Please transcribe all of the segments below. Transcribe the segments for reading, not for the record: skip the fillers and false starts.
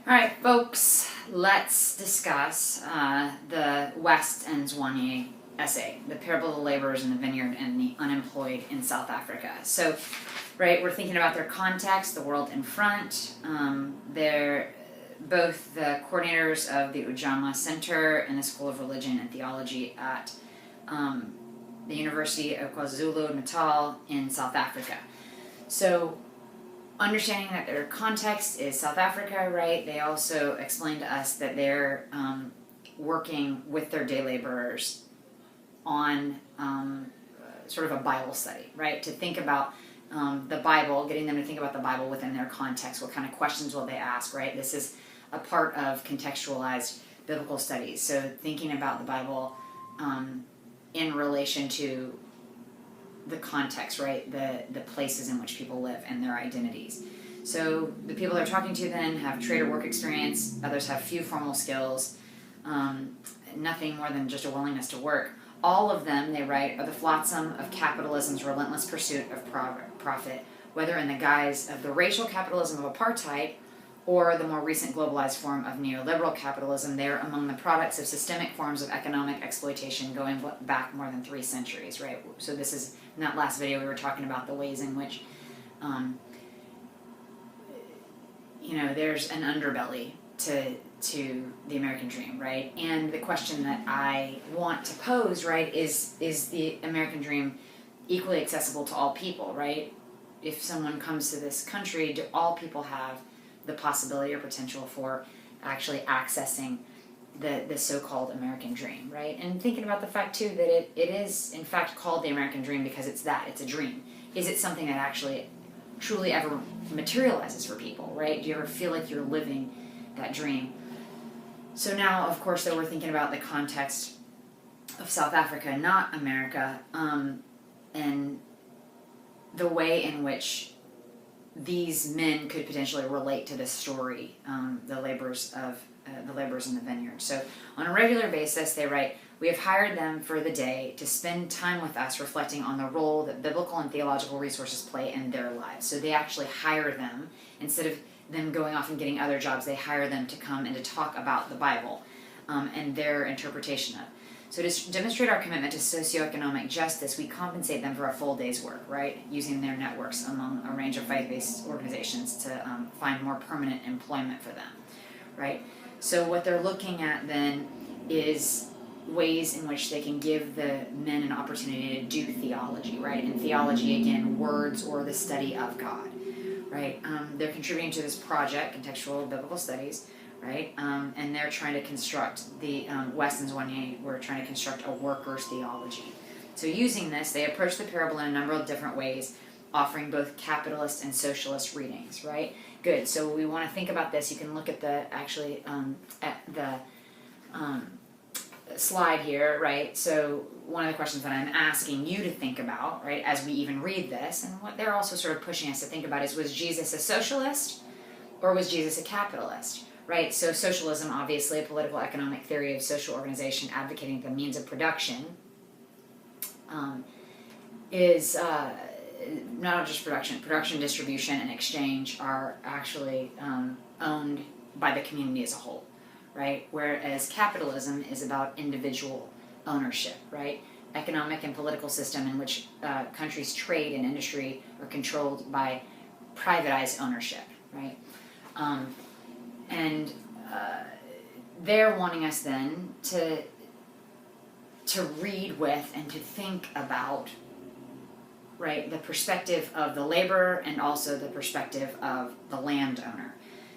All right, folks, let's discuss the West and Zwane essay, The Parable of the Laborers in the Vineyard and the Unemployed in South Africa. So, right, we're thinking about their context, the world in front. They're both the coordinators of the Ujamaa Center and the School of Religion and Theology at the University of KwaZulu-Natal in South Africa. So, understanding that their context is South Africa, right? They also explained to us that they're working with their day laborers on sort of a Bible study, right? To think about the Bible, getting them to think about the Bible within their context. What kind of questions will they ask, right? This is a part of contextualized biblical studies. So thinking about the Bible in relation to the context, right? The places in which people live and their identities. So the people they're talking to then have trade or work experience. Others have few formal skills, nothing more than just a willingness to work. All of them, they write, are the flotsam of capitalism's relentless pursuit of profit, whether in the guise of the racial capitalism of apartheid or the more recent globalized form of neoliberal capitalism. They're among the products of systemic forms of economic exploitation going back more than 3 centuries, right? So this is, in that last video, we were talking about the ways in which, there's an underbelly to the American dream, right? And the question that I want to pose, right, is the American dream equally accessible to all people, right? If someone comes to this country, do all people have the possibility or potential for actually accessing the so-called American dream, right? And thinking about the fact, too, that it is, in fact, called the American dream because it's a dream. Is it something that actually truly ever materializes for people, right? Do you ever feel like you're living that dream? So now, of course, that we're thinking about the context of South Africa, not America, and the way in which these men could potentially relate to this story, the laborers in the vineyard. So on a regular basis, they write, we have hired them for the day to spend time with us reflecting on the role that biblical and theological resources play in their lives. So they actually hire them, instead of them going off and getting other jobs, they hire them to come and to talk about the Bible and their interpretation of it. So to demonstrate our commitment to socioeconomic justice, we compensate them for a full day's work, right? Using their networks among a range of faith-based organizations to find more permanent employment for them, right? So what they're looking at then is ways in which they can give the men an opportunity to do theology, right? And theology, again, words or the study of God, right? They're contributing to this project, Contextual Biblical Studies, right? And they're trying to construct the West and Zwane were trying to construct a workers' theology. So using this, they approach the parable in a number of different ways, offering both capitalist and socialist readings, right? Good. So we want to think about this. You can look at the slide here, right? So one of the questions that I'm asking you to think about, right, as we even read this, and what they're also sort of pushing us to think about is, was Jesus a socialist or was Jesus a capitalist? Right, so socialism, obviously, a political economic theory of social organization advocating the means of production, is not just production, distribution, and exchange are actually owned by the community as a whole, right? Whereas capitalism is about individual ownership, right? Economic and political system in which countries' trade and industry are controlled by privatized ownership, right? And they're wanting us then to read with and to think about, right, the perspective of the laborer and also the perspective of the landowner.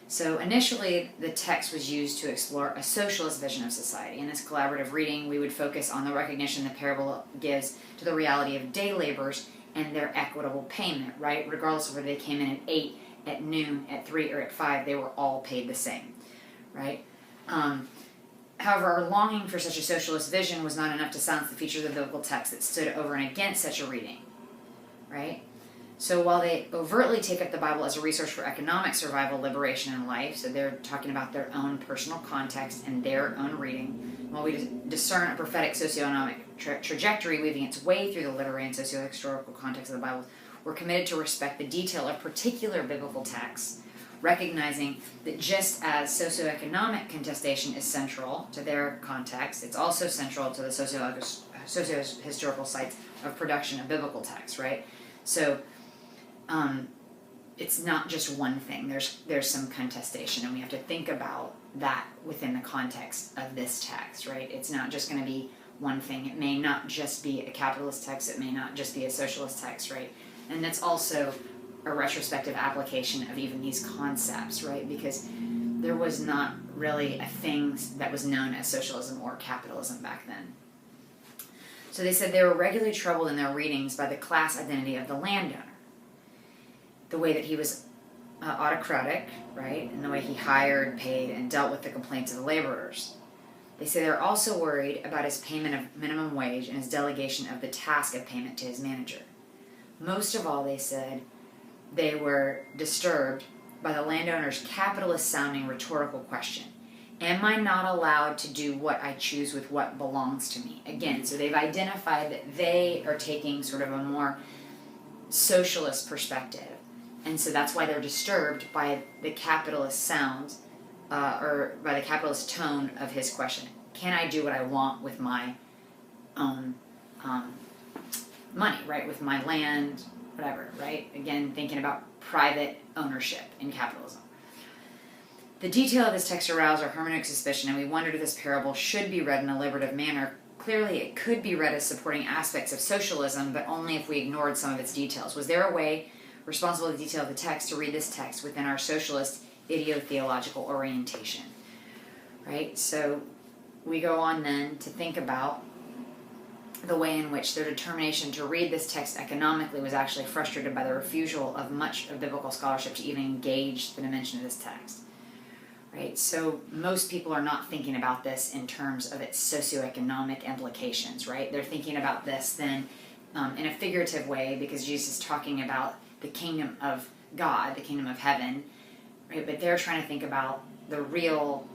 So initially, the text was used to explore a socialist vision of society. In this collaborative reading, we would focus on the recognition the parable gives to the reality of day laborers and their equitable payment, right? Regardless of whether they came in at 8, at noon, at 3, or at 5, they were all paid the same, right? However, our longing for such a socialist vision was not enough to silence the features of the biblical text that stood over and against such a reading, right? So while they overtly take up the Bible as a resource for economic survival, liberation, and life, so they're talking about their own personal context and their own reading, while we discern a prophetic socioeconomic trajectory weaving its way through the literary and socio-historical context of the Bible, we're committed to respect the detail of particular biblical texts recognizing that just as socioeconomic contestation is central to their context, it's also central to the socio-historical sites of production of biblical texts, right? So it's not just one thing. There's some contestation, and we have to think about that within the context of this text, right? It's not just going to be one thing. It may not just be a capitalist text. It may not just be a socialist text, right? And that's also a retrospective application of even these concepts, right? Because there was not really a thing that was known as socialism or capitalism back then. So they said they were regularly troubled in their readings by the class identity of the landowner, the way that he was autocratic, right? And the way he hired, paid, and dealt with the complaints of the laborers. They say they're also worried about his payment of minimum wage and his delegation of the task of payment to his manager. Most of all, they said, they were disturbed by the landowner's capitalist-sounding rhetorical question. Am I not allowed to do what I choose with what belongs to me? Again, so they've identified that they are taking sort of a more socialist perspective. And so that's why they're disturbed by the capitalist sounds, or by the capitalist tone of his question. Can I do what I want with my own money, right? With my land, whatever, right? Again, thinking about private ownership in capitalism. The detail of this text aroused our hermeneutic suspicion, and we wondered if this parable should be read in a liberative manner. Clearly, it could be read as supporting aspects of socialism, but only if we ignored some of its details. Was there a way, responsible for the detail of the text, to read this text within our socialist ideo-theological orientation? Right? So we go on then to think about the way in which their determination to read this text economically was actually frustrated by the refusal of much of biblical scholarship to even engage the dimension of this text. Right? So most people are not thinking about this in terms of its socioeconomic implications, right? They're thinking about this then in a figurative way, because Jesus is talking about the kingdom of God, the kingdom of heaven, right? But they're trying to think about the real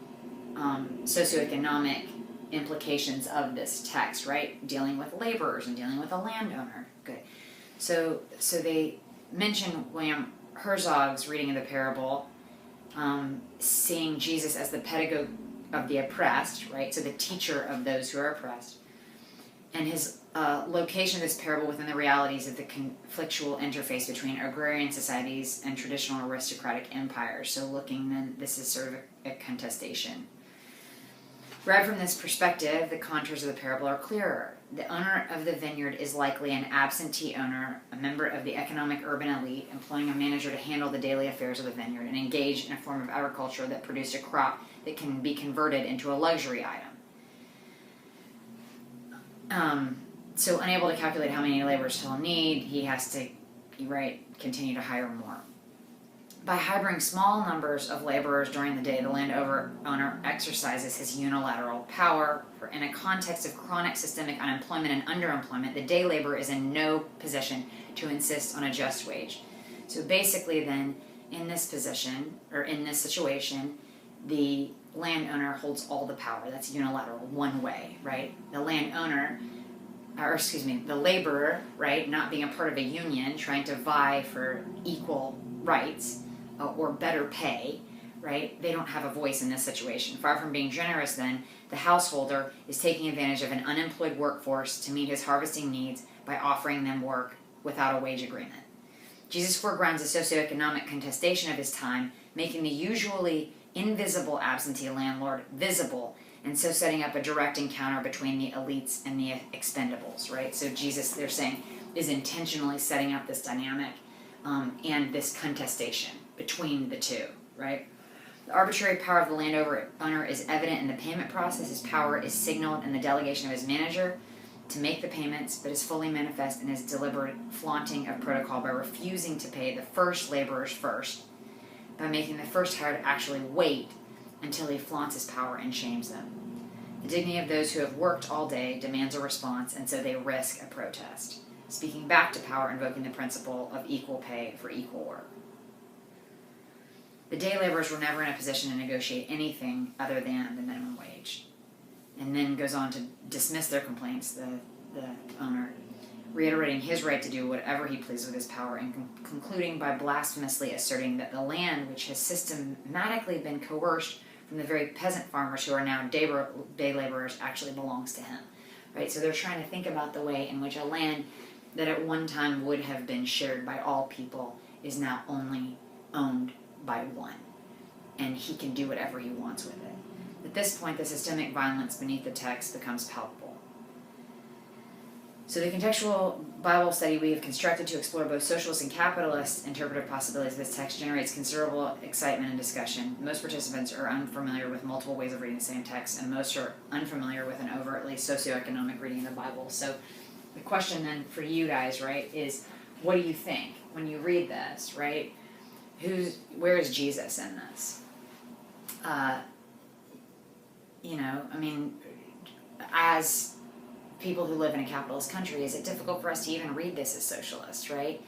socioeconomic implications of this text, right? Dealing with laborers and dealing with a landowner. Good. So they mention William Herzog's reading of the parable, seeing Jesus as the pedagogue of the oppressed, right? So the teacher of those who are oppressed. And his location of this parable within the realities of the conflictual interface between agrarian societies and traditional aristocratic empires. So looking then, this is sort of a contestation. Read from this perspective, the contours of the parable are clearer. The owner of the vineyard is likely an absentee owner, a member of the economic urban elite, employing a manager to handle the daily affairs of the vineyard and engaged in a form of agriculture that produced a crop that can be converted into a luxury item. So unable to calculate how many laborers he'll need, he has to, continue to hire more. By hiring small numbers of laborers during the day, the landowner exercises his unilateral power. In a context of chronic systemic unemployment and underemployment, the day laborer is in no position to insist on a just wage. So basically then, in this position, or in this situation, the landowner holds all the power. That's unilateral, one way, right? The laborer, right, not being a part of a union, trying to vie for equal rights or better pay, right? They don't have a voice in this situation. Far from being generous then, the householder is taking advantage of an unemployed workforce to meet his harvesting needs by offering them work without a wage agreement. Jesus foregrounds the socioeconomic contestation of his time, making the usually invisible absentee landlord visible, and so setting up a direct encounter between the elites and the expendables, right? So Jesus, they're saying, is intentionally setting up this dynamic and this contestation between the two, right? The arbitrary power of the landowner is evident in the payment process. His power is signaled in the delegation of his manager to make the payments, but is fully manifest in his deliberate flaunting of protocol by refusing to pay the first laborers first, by making the first hired actually wait until he flaunts his power and shames them. The dignity of those who have worked all day demands a response, and so they risk a protest, speaking back to power, invoking the principle of equal pay for equal work. The day laborers were never in a position to negotiate anything other than the minimum wage. And then goes on to dismiss their complaints, the owner, reiterating his right to do whatever he pleased with his power, and concluding by blasphemously asserting that the land, which has systematically been coerced from the very peasant farmers who are now day laborers, actually belongs to him. Right? So they're trying to think about the way in which a land that at one time would have been shared by all people is now only owned by one. And he can do whatever he wants with it. At this point, the systemic violence beneath the text becomes palpable. So the contextual Bible study we have constructed to explore both socialist and capitalist interpretive possibilities of this text generates considerable excitement and discussion. Most participants are unfamiliar with multiple ways of reading the same text, and most are unfamiliar with an overtly socioeconomic reading of the Bible. So the question then for you guys, right, is what do you think when you read this, right? Where is Jesus in this? As people who live in a capitalist country, is it difficult for us to even read this as socialist, right?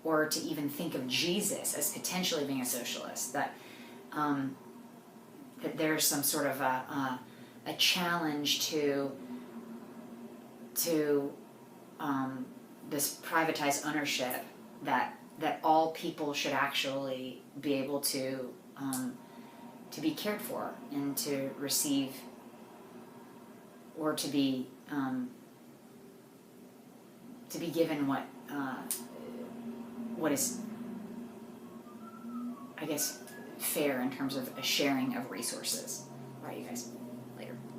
Or to even think of Jesus as potentially being a socialist? That there's some sort of a challenge to this privatized ownership that all people should actually be able to be cared for and to receive, or to be given what is, I guess, fair in terms of a sharing of resources. Right, you guys?